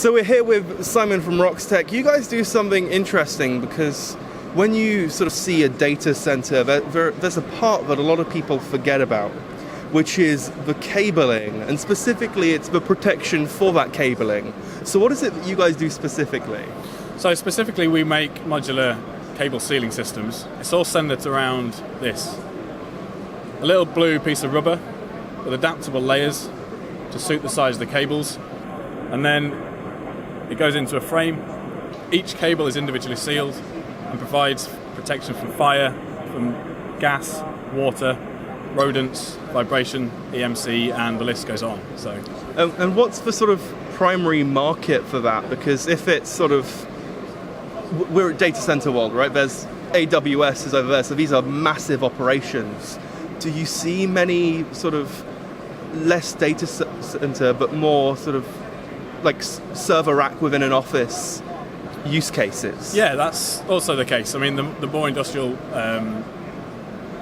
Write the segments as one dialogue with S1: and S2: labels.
S1: So we're here with Simon from Roxtec. You guys do something interesting because when you sort of see a data center, there's a part that a lot of people forget about, which is the cabling, and specifically it's the protection for that cabling. So what is it that you guys do specifically?
S2: So specifically we make modular cable sealing systems. It's all centered around this. A little blue piece of rubber with adaptable layers to suit the size of the cables, and then it goes into a frame. Each cable is individually sealed and provides protection from fire, from gas, water, rodents, vibration, EMC, and the list goes on. So,
S1: and what's the sort of primary market for that? Because if it's sort of, we're at data center world, right? There's AWS is over there, so these are massive operations. Do you see many sort of less data center, but more sort of like server rack within an office use cases?
S2: Yeah, that's also the case. I mean, the more industrial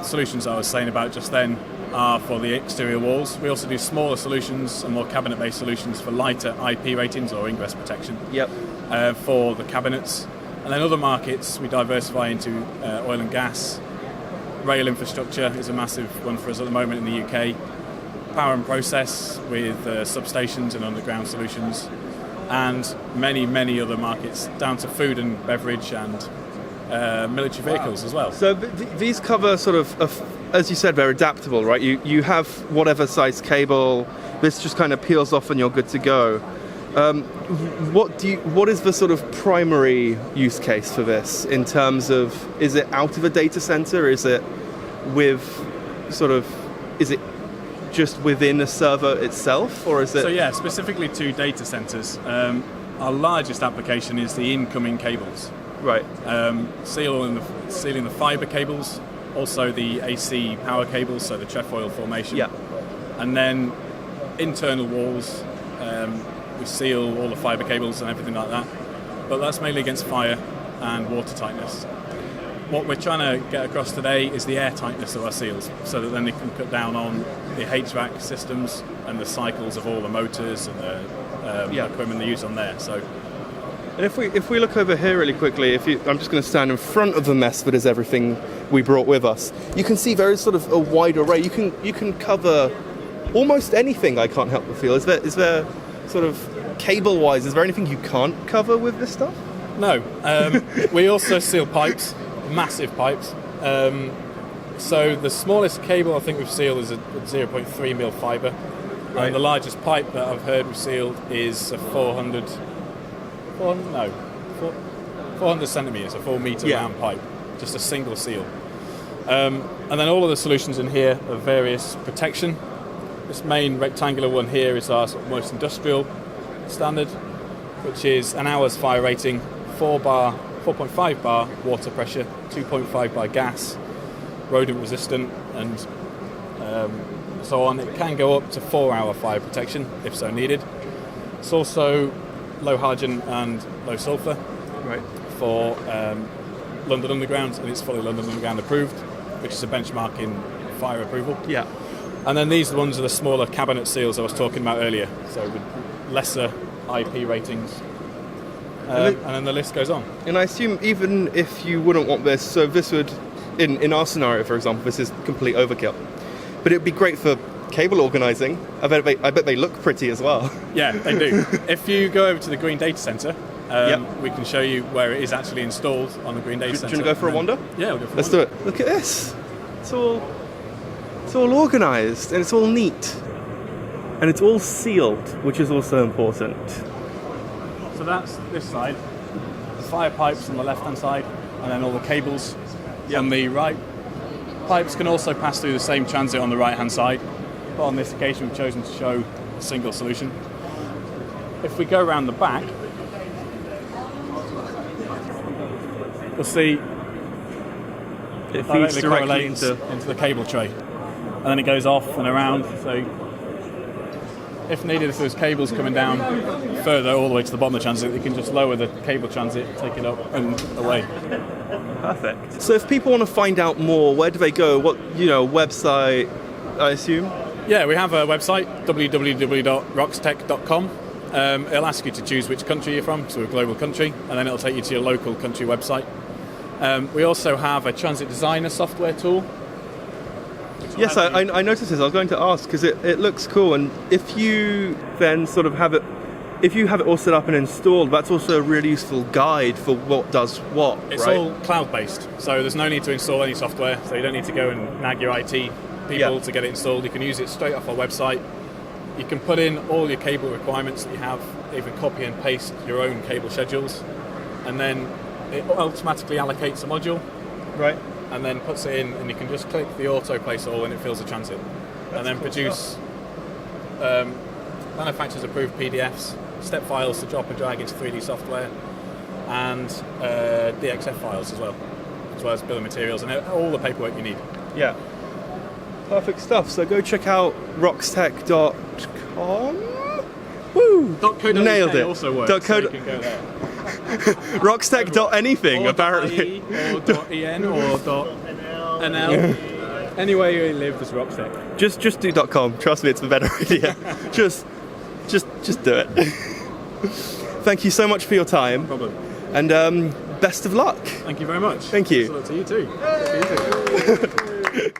S2: solutions I was saying about just then are for the exterior walls. We also do smaller solutions and more cabinet-based solutions for lighter IP ratings or ingress protection.
S1: Yep.
S2: For the cabinets. And then other markets, we diversify into oil and gas. Rail infrastructure is a massive one for us at the moment in the UK. Power and process with substations and underground solutions. And many, many other markets, down to food and beverage and military vehicles as well.
S1: So these cover sort of, as you said, they're adaptable, right? You have whatever size cable, this just kind of peels off and you're good to go. What is the sort of primary use case for this in terms of, is it out of a data center? Is it is it just within a server itself, or is it?
S2: So yeah, specifically to data centers, our largest application is the incoming cables.
S1: Right.
S2: Sealing the fiber cables, also the AC power cables, so the trefoil formation.
S1: Yeah.
S2: And then internal walls, we seal all the fiber cables and everything like that. But that's mainly against fire and water tightness. What we're trying to get across today is the air tightness of our seals, so that then they can cut down on the HVAC systems and the cycles of all the motors and the equipment they use on there. So.
S1: And if we look over here really quickly, I'm just going to stand in front of the mess that is everything we brought with us. You can see there is sort of a wide array. You can cover almost anything. I can't help but feel. Is there sort of cable-wise? Is there anything you can't cover with this stuff?
S2: No. We also seal pipes, massive pipes. So the smallest cable I think we've sealed is a 0.3 mil fiber,
S1: right.
S2: And the largest pipe that I've heard we've sealed is a 400 centimetres, a 4 metre round pipe, just a single seal. And then all of the solutions in here are various protection. This main rectangular one here is our sort of most industrial standard, which is an hour's fire rating, 4.5 bar water pressure, 2.5 bar gas, rodent resistant, and so on. It can go up to 4-hour fire protection if so needed. It's also low halogen and low sulfur,
S1: right,
S2: for London Underground, and it's fully London Underground approved, which is a benchmark in fire approval.
S1: Yeah.
S2: And then these ones are the smaller cabinet seals I was talking about earlier, so with lesser IP ratings. And then the list goes on. And
S1: I assume even if you wouldn't want this, so this would, in our scenario, for example, this is complete overkill. But it would be great for cable organising. I bet they look pretty as well.
S2: Yeah, they do. If you go over to the Green Data Centre, we can show you where it is actually installed on the Green Data Centre.
S1: Do you want to go for a wander?
S2: Yeah, we'll go for
S1: Let's do it. Look at this. It's all organised and it's all neat. And it's all sealed, which is also important.
S2: So that's this side. The fire pipes on the left-hand side, and then all the cables on the right. Pipes can also pass through the same transit on the right-hand side, but on this occasion we've chosen to show a single solution. If we go around the back, we'll see
S1: it feeds directly
S2: into the cable tray. And then it goes off and around, so if needed, if there's cables coming down further all the way to the bottom of the transit, you can just lower the cable transit, take it up and away.
S1: Perfect. So if people want to find out more, where do they go? What, website, I assume?
S2: Yeah, we have a website, www.roxtec.com. It'll ask you to choose which country you're from, so we're a global country, and then it'll take you to your local country website. We also have a transit designer software tool.
S1: Yes, I noticed this. I was going to ask because it looks cool, and if you then sort of have it, if you have it all set up and installed, that's also a really useful guide for what does what.
S2: It's
S1: right?
S2: all cloud-based, so there's no need to install any software. So you don't need to go and nag your IT people to get it installed. You can use it straight off our website. You can put in all your cable requirements that you have, even copy and paste your own cable schedules, and then it automatically allocates a module.
S1: Right.
S2: And then puts it in, and you can just click the auto place all, and it fills the transit. And then produce manufacturers approved PDFs, step files to drop and drag into 3D software, and DXF files as well as bill of materials and all the paperwork you need.
S1: Yeah. Perfect stuff. So go check out roxtec.com. Woo! Nailed it.
S2: Also works,
S1: .co.
S2: so you can go there.
S1: Roxtec.anything apparently.
S2: Or .en or .nl. Anywhere you live, there's Roxtec.
S1: Just do .com. Trust me, it's a better idea. just do it. Thank you so much for your time.
S2: No problem.
S1: And best of luck.
S2: Thank you very much.
S1: Thank you.
S2: Best of luck to you too.